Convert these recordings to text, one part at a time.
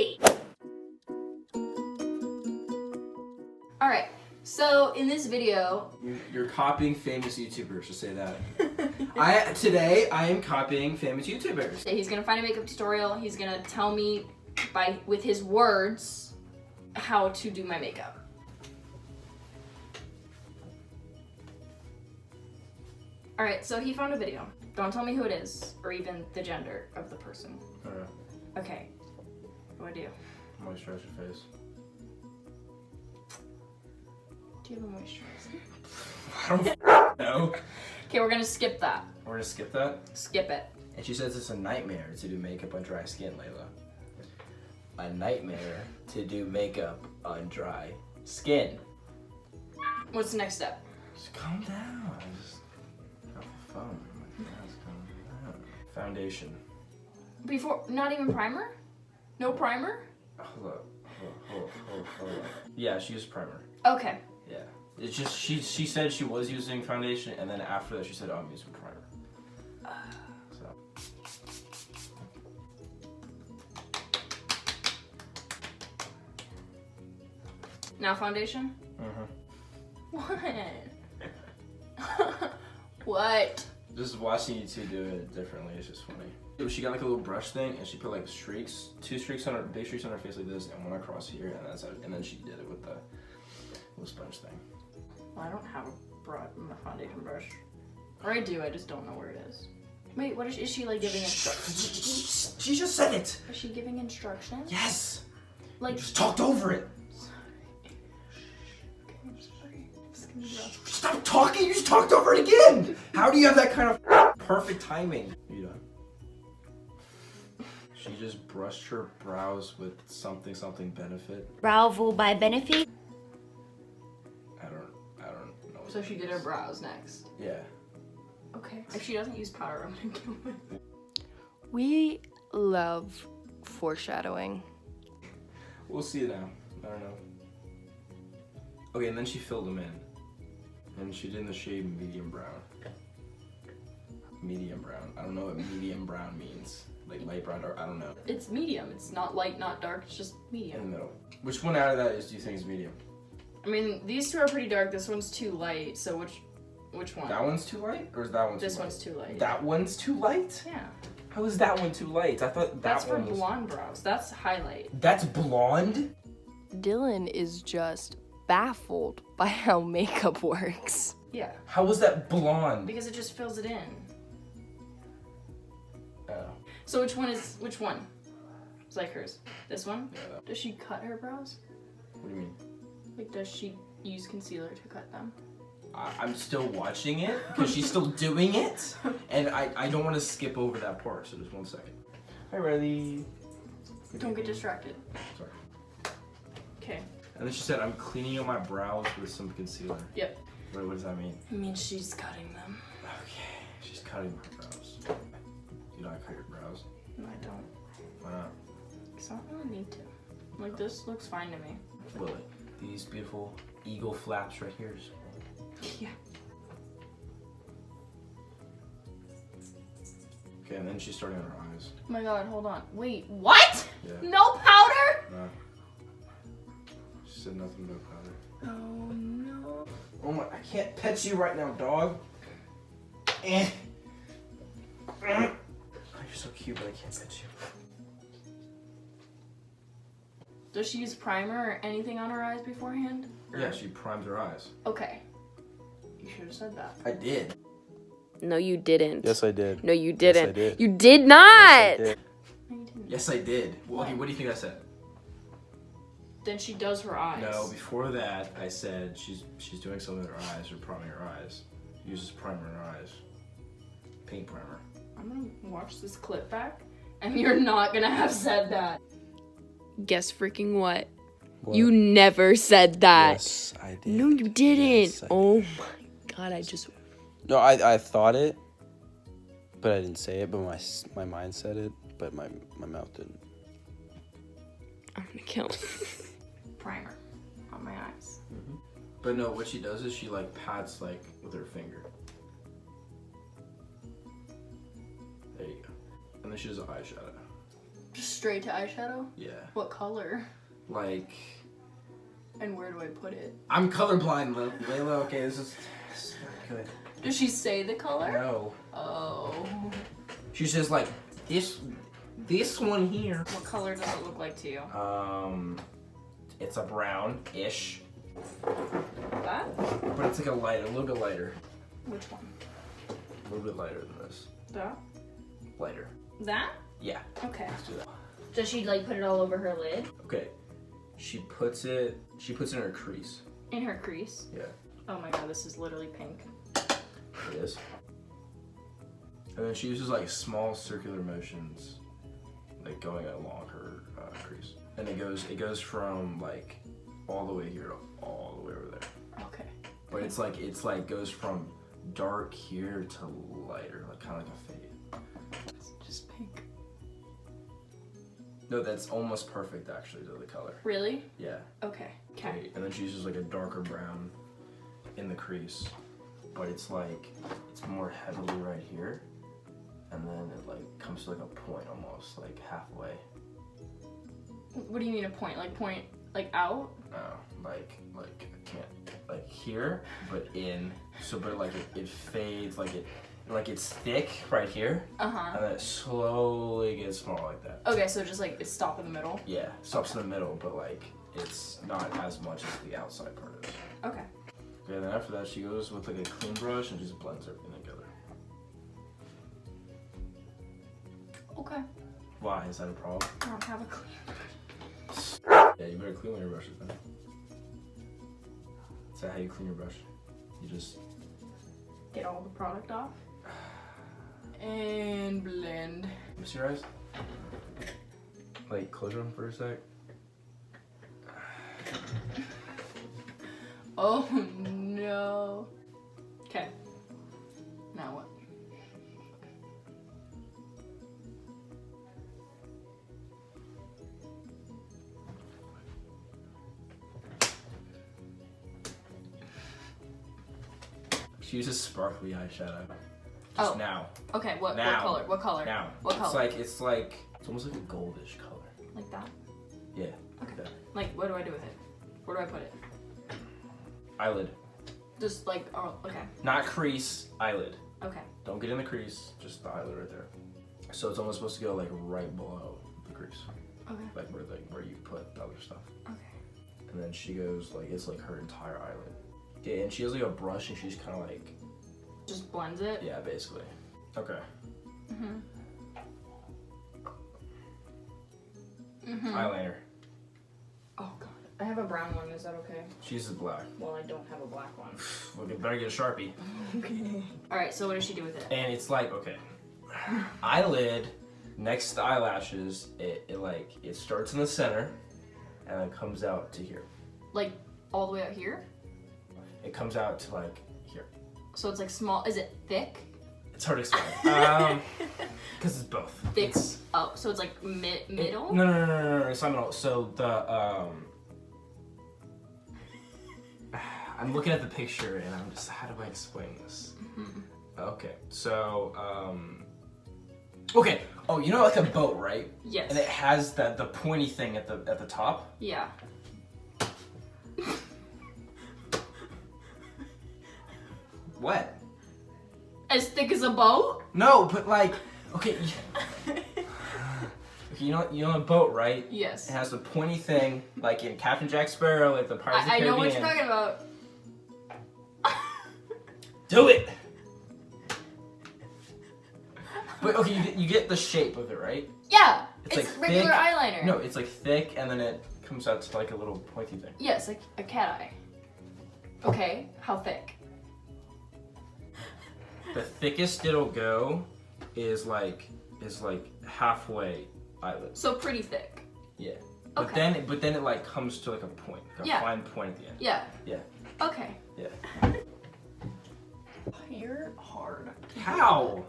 Wait! Alright, so in this video... You're copying famous YouTubers, just say that. Today, I am copying famous YouTubers. He's gonna find a makeup tutorial, he's gonna tell me with his words how to do my makeup. Alright, so he found a video. Don't tell me who it is, or even the gender of the person. Alright. Okay. What do I do? Moisturize your face. Do you have a moisturizer? I don't know. Okay, we're gonna skip that. We're gonna skip that? Skip it. And she says it's a nightmare to do makeup on dry skin, Layla. A nightmare to do makeup on dry skin. What's the next step? Just calm down. Just have fun. Just calm down. Foundation. Before, not even primer? No primer? Hold up. Hold up. Yeah, she used primer. Okay. Yeah. It's just, she said she was using foundation, and then after that she said, oh, I'm using primer. So. Now foundation? Mm-hmm. What? What? Just watching you two do it differently is just funny. She got like a little brush thing, and she put like streaks, big streaks on her face like this, and one across here, and that's how, and then she did it with the little sponge thing. Well, I don't have a foundation brush. Or I do, I just don't know where it is. Wait, what is she like giving instructions? She just said it! Is she giving instructions? Yes! Like, You just talked over it! Stop talking! You just talked over it again! How do you have that kind of perfect timing? Are you done? She just brushed her brows with something benefit. Bravo by benefit? I don't know. so she did her brows next. Yeah. Okay. If she doesn't use powder, I'm gonna kill her. We love foreshadowing. We'll see now. I don't know. Okay, and then she filled them in. And she did in the shade medium brown. Medium brown. I don't know what medium brown means. Like light brown or I don't know. It's medium. It's not light, not dark. It's just In medium. the middle. Which one out of that do you think is medium? I mean, these two are pretty dark. This one's too light. So which one? That one's too light? Or is that one too This light? one's too light. That one's too light? Yeah. How is that one too light? I thought that That's for one was... blonde brows. That's highlight. That's blonde? Dylan is just baffled by how makeup works. Yeah. How was that blonde? Because it just fills it in. Oh. So which one? It's like hers. This one? Yeah, that... Does she cut her brows? What do you mean? Like, does she use concealer to cut them? I'm still watching it because she's still doing it, and I don't want to skip over that part. So just 1 second. Hi, Riley. Don't get distracted. Sorry. Okay. And then she said, "I'm cleaning up my brows with some concealer." Yep. What does that mean? It means she's cutting them. Okay, she's cutting my brows. You know I cut your brows. No, I don't. Why not? Because I don't really need to. Like, this looks fine to me. Well, these beautiful eagle flaps right here. Yeah. Okay, and then she's starting on her eyes. Oh my god, hold on. Wait, what? Yeah. No powder? No. She said nothing about powder. Oh no. Oh my! I can't pet you right now, dog. Eh. Oh, you're so cute, but I can't pet you. Does she use primer or anything on her eyes beforehand? Or- Yeah, she primed her eyes. Okay. You should have said that. I did. No, you didn't. Yes, I did. No, you didn't. Yes, I did. You did not. Yes, I did. No, you didn't. Yes, I did. Well, okay, what do you think I said? Then she does her eyes. No, before that, I said she's doing something with her eyes or priming her eyes. Uses primer in her eyes. Paint primer. I'm gonna watch this clip back, and you're not gonna have said that. Guess freaking what? What? You never said that. Yes, I did. No, you didn't. Yes, I Oh my god, I just... No, I thought it, but I didn't say it. But my mind said it, but my mouth didn't. I'm gonna kill him. Primer on my eyes. But no, what she does is she like pats like with her finger. There you go. And then she does eyeshadow. Just straight to eyeshadow? Yeah. What color? Like, And where do I put it? I'm colorblind, Layla. Okay, this is not good. Does she say the color? No. Oh. She says like this one here. What color does it look like to you? It's a brown-ish, That? but it's like a little bit lighter. Which one? A little bit lighter than this. That? Lighter. That? Yeah. Okay. Let's do that. Does she like put it all over her lid? Okay. She puts it in her crease. In her crease? Yeah. Oh my god, this is literally pink. It is. And then she uses like small circular motions, like going along her crease. And it goes from like all the way here to all the way over there. Okay. But it's like goes from dark here to lighter, like kind of like a fade. It's just pink. No, that's almost perfect actually to the color. Really? Yeah. Okay. Okay. And then she uses like a darker brown in the crease, but it's more heavily right here, and then it like comes to like a point almost like halfway. What do you mean a point? Like point like out? No, like I can't like here, but in. So but like it fades like it's thick right here, Uh-huh. and then it slowly gets small like that. Okay, so just like it's stop in the middle? Yeah, stops in the middle, but like it's not as much as the outside part is. Okay. Okay, then after that she goes with like a clean brush and just blends everything together. Okay. Why? Is that a problem? I don't have a clean brush. Yeah, you better clean your brushes then. Is that how you clean your brush? You just... Get all the product off. And blend. Miss your eyes? Like, close them for a sec. Oh no. Okay. Now what? She uses sparkly eyeshadow. Oh. Just now. Okay, what Now. color? What color? Now. What color? It's almost like a goldish color. Like that? Yeah. Okay. Like, what do I do with it? Where do I put it? Eyelid. Just like, oh, okay. Not crease, eyelid. Okay. Don't get in the crease, just the eyelid right there. So it's almost supposed to go like right below the crease. Okay. Like where you put the other stuff. Okay. And then she goes like, it's like her entire eyelid. Yeah, and she has like a brush and she's kind of like, Just blends it? yeah, basically. Okay. Eyeliner. Oh god. I have a brown one, is that okay? She uses black. Well, I don't have a black one. Well, you better get a Sharpie. Okay. Alright, so what does she do with it? And it's like, okay, eyelid next to the eyelashes, it starts in the center and then comes out to here. Like, all the way out here? It comes out to like here. So it's like small, is it thick? It's hard to explain. Because it's both. Thick? It's, Oh, so it's like middle? no, it's not middle. So the, I'm looking at the picture and I'm just, how do I explain this? Okay, so, okay. Oh, you know like a boat, right? Yes. And it has the pointy thing at the top. Yeah. What? As thick as a boat? No, but like, okay. Okay, you know a boat, right? Yes. It has the pointy thing, like in Captain Jack Sparrow, like the Pirates of the I Caribbean. know what you're talking about. Do it. But okay, you get the shape of it, right? Yeah. It's It's, like regular thick. eyeliner. No, it's like thick, and then it comes out to like a little pointy thing. Yes, like a cat eye. Okay, how thick? The thickest it'll go is like halfway eyelid. So pretty thick. Yeah. But Okay. then it like comes to like a point, like a Yeah. fine point at the end. Yeah. Yeah. Okay. Yeah. You're hard. How?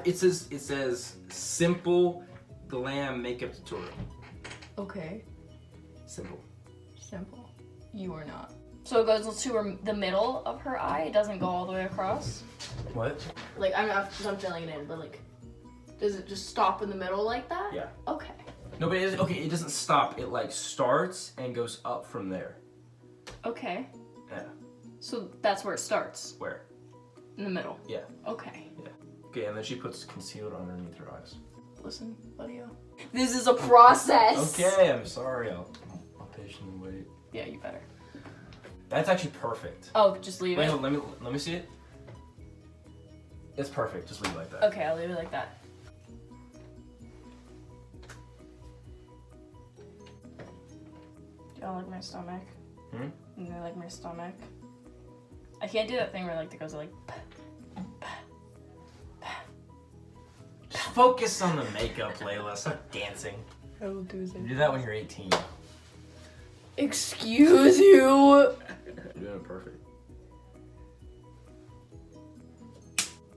It says simple glam makeup tutorial. Okay. Simple. Simple. You are not. So it goes to the middle of her eye. It doesn't go all the way across. What? Like I'm filling it in, but like, does it just stop in the middle like that? Yeah. Okay. No, but it doesn't stop. It like starts and goes up from there. Okay. Yeah. So that's where it starts. Where? In the middle. Yeah. Okay. Okay, and then she puts concealer underneath her eyes. Listen, buddy. This is a process. Okay, I'm sorry. I'll patiently wait. Yeah, you better. That's actually perfect. Oh, just leave Wait, it. let me see it. It's perfect. Just leave it like that. Okay, I'll leave it like that. Do y'all like my stomach? Hmm? Do they like my stomach? I can't do that thing where like it goes like. Just focus on the makeup, Layla. Stop dancing. I will do You do that when you're 18. Excuse you. You're doing it perfect.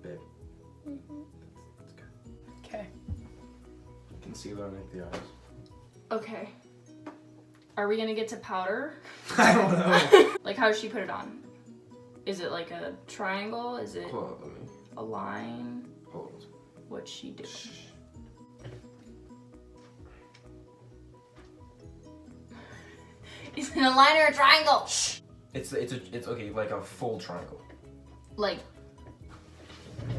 Babe. It's good. Okay. Concealer underneath the eyes. Okay. Are we gonna get to powder? I don't know. Like how does she put it on? Is it like a triangle? Is it Hold on, let me. a line? Hold. What's she do? Is it a line or a triangle? It's okay, like a full triangle. Like,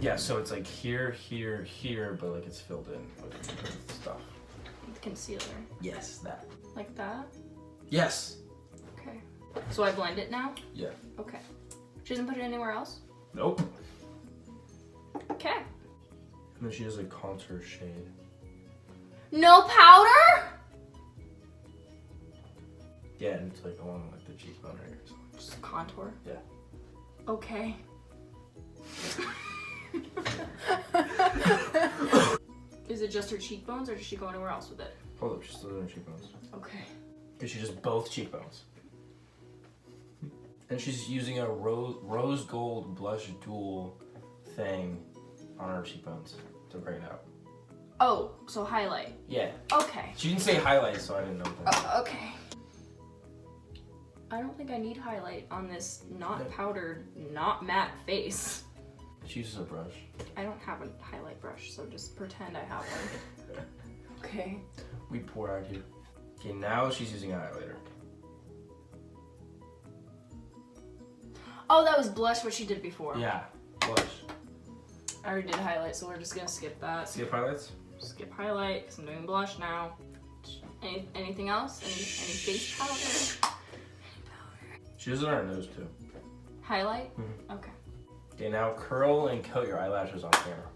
Yeah, so it's like here, here, here, but like it's filled in with stuff. concealer. Yes, that. Like that? Yes. Okay. So I blend it now? Yeah. Okay. She doesn't put it anywhere else? Nope. Okay. And then she has a contour shade. No powder? Yeah, and it's like along like the cheekbone right here. So. Just contour? Yeah. Okay. Is it just her cheekbones or does she go anywhere else with it? Hold up, she's still doing her cheekbones. Okay. Because she does both cheekbones. And she's using a rose gold blush dual thing on her cheekbones to bring it out. Oh, so highlight. Yeah. Okay. She didn't say highlight, so I didn't know that. Okay. I don't think I need highlight on this not powdered, not matte face. She uses a brush. I don't have a highlight brush, so just pretend I have one. Okay. We pour out here. Okay, now she's using a highlighter. Oh, that was blush what she did before. Yeah, blush. I already did highlight, so we're just gonna skip that. Skip highlights? Skip highlight, because I'm doing blush now. Anything else? Any face powder? She does it on her nose too. Highlight? Mhm. Okay. Okay, now curl and coat your eyelashes on camera.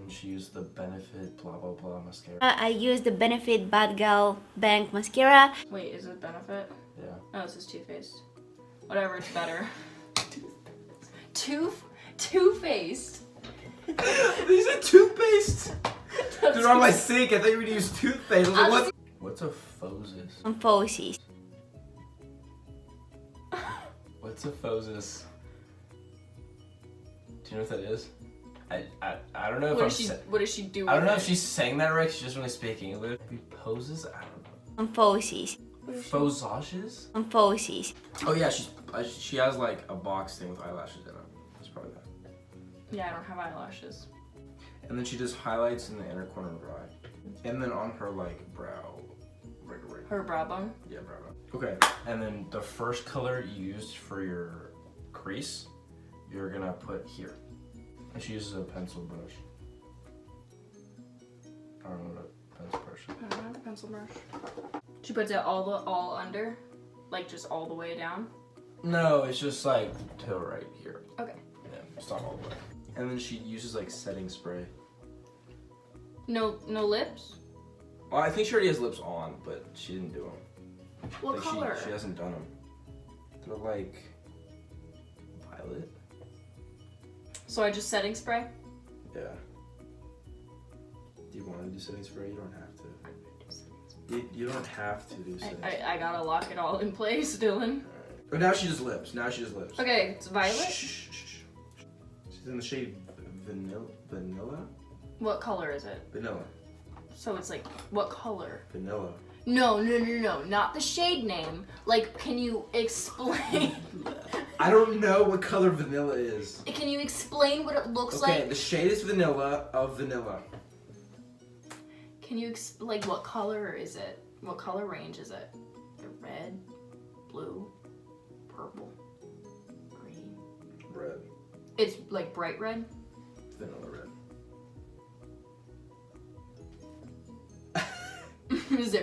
And she used the Benefit blah blah blah mascara. I use the Benefit Bad Girl Bank Mascara. Wait, is it Benefit? Yeah. Oh, this is Too Faced. Whatever, it's better. Two-faced. These are toothpaste! They're on my sink. I thought you were gonna use toothpaste. I was like, what? What's a phosis? On Poses. What's a phosis? Do you know what that is? I don't know if What does she do? I don't with know it? if she's saying that right. She doesn't really speak English. Maybe poses? I don't know. On Poses. Phosages? On Poses. Oh yeah, she has like a box thing with eyelashes in it. That's probably that. Yeah, I don't have eyelashes. And then she does highlights in the inner corner of her eye, and then on her like brow, right. Her brow bone. Yeah, brow. Okay, and then the first color you used for your crease, you're gonna put here. And she uses a pencil brush. I don't know what a pencil brush is. I don't have a pencil brush. She puts it all under, like just all the way down. No, it's just like to right here. Okay. Yeah, it's not all the way. And then she uses like setting spray. No lips. Well, I think she already has lips on, but she didn't do them. What Like, color? She hasn't done them. They're like violet. So I just setting spray. Yeah. Do you want to do setting spray? You don't have to. You don't have to do setting spray. I gotta lock it all in place, Dylan. But now she does lips. Okay, it's violet. Shh. She's in the shade vanilla. What color is it? Vanilla. So it's like, what color? Vanilla. No, not the shade name. Like, can you explain? I don't know what color vanilla is. Can you explain what it looks Okay, like? the shade is vanilla of vanilla. Can you like what color is it? What color range is it? The red, blue, purple, green. Red. It's like bright red. Vanilla red. Is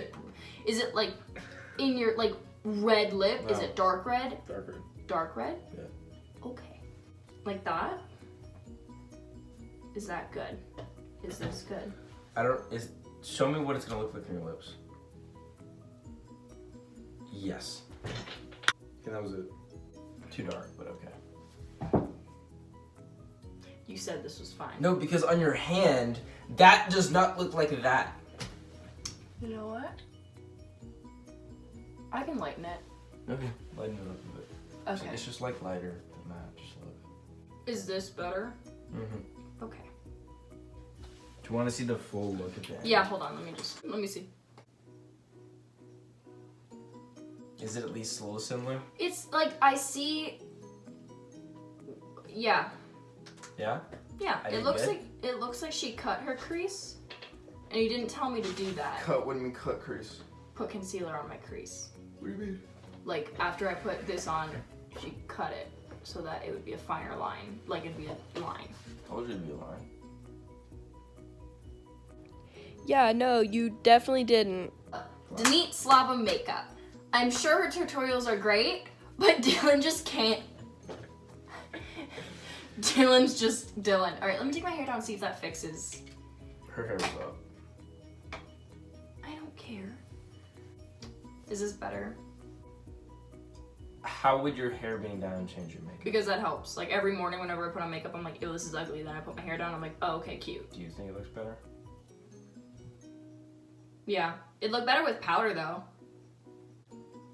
it like in your like red lip? Is No. it dark red? Dark red. Dark red? Yeah. Okay. Like that? Is that good? Is this good? Show me what it's gonna look like on your lips. Yes. And that was it. Too dark, but okay. You said this was fine. No, because on your hand, that does not look like that. You know what? I can lighten it. Okay. Lighten it up a bit. Okay. It's just like lighter than that, just a little bit. Is this better? Mm-hmm. Okay. Do you want to see the full look at the end? Yeah, hold on. Let me see. Is it at least a little similar? It's like I see. Yeah. Yeah? Yeah. I It did looks like she cut her crease, and you didn't tell me to do that. Cut, what do you mean cut crease? Put concealer on my crease. What do you mean? Like after I put this on, she cut it so that it would be a finer line. Like it'd be a line. Told you it'd be a line. Yeah, no, you definitely didn't. Denise Slava makeup. I'm sure her tutorials are great, but Dylan just can't. Dylan's just Dylan. All right, let me take my hair down and see if that fixes. Her hair was up. I don't care. Is this better? How would your hair being down change your makeup? Because that helps. Like every morning whenever I put on makeup, I'm like, ew, this is ugly. Then I put my hair down, I'm like, oh, okay, cute. Do you think it looks better? Yeah. It'd look better with powder though.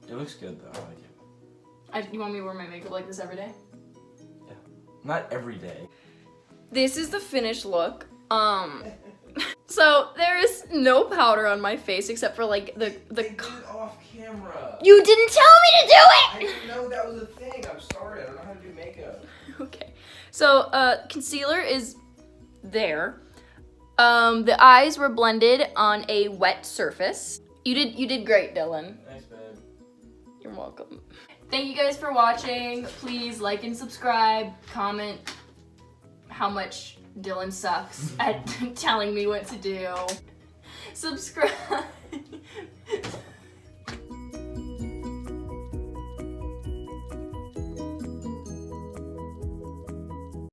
It looks good though, I like it. You want me to wear my makeup like this every day? Not every day. This is the finished look. So there is no powder on my face except for like the Did it off camera. You didn't tell me to do I it! didn't know that was a thing. I'm sorry. I don't know how to do makeup. Okay. So concealer is there. The eyes were blended on a wet surface. You did great, Dylan. Thanks, babe. You're welcome. Thank you guys for watching. Please like and subscribe. Comment how much Dylan sucks at telling me what to do. Subscribe.